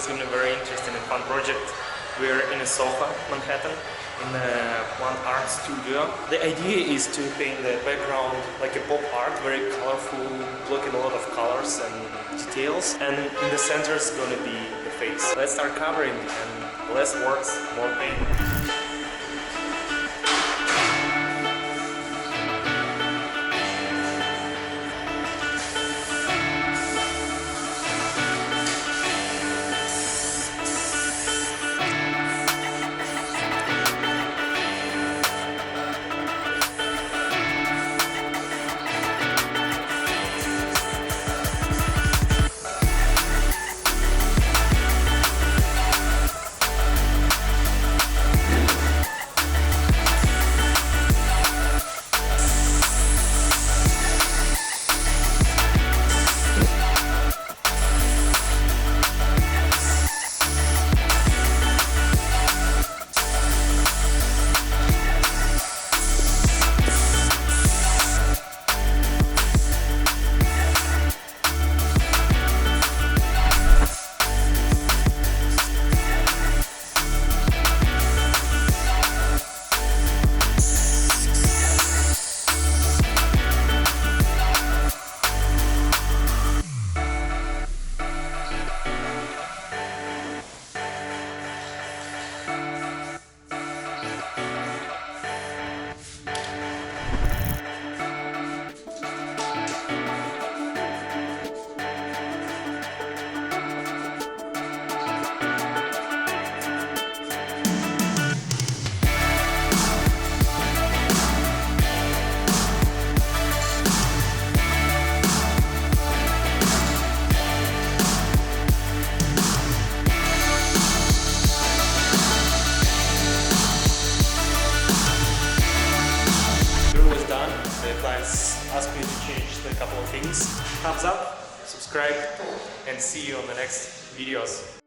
This is going to be a very interesting and fun project. We're in a SoHo, Manhattan, in one art studio. The idea is to paint the background like a pop art, very colorful, blocking a lot of colors and details. And in the center is going to be the face. Let's start covering, and less words, more paint. Asked me to change a couple of things. Thumbs up, subscribe, and see you on the next videos.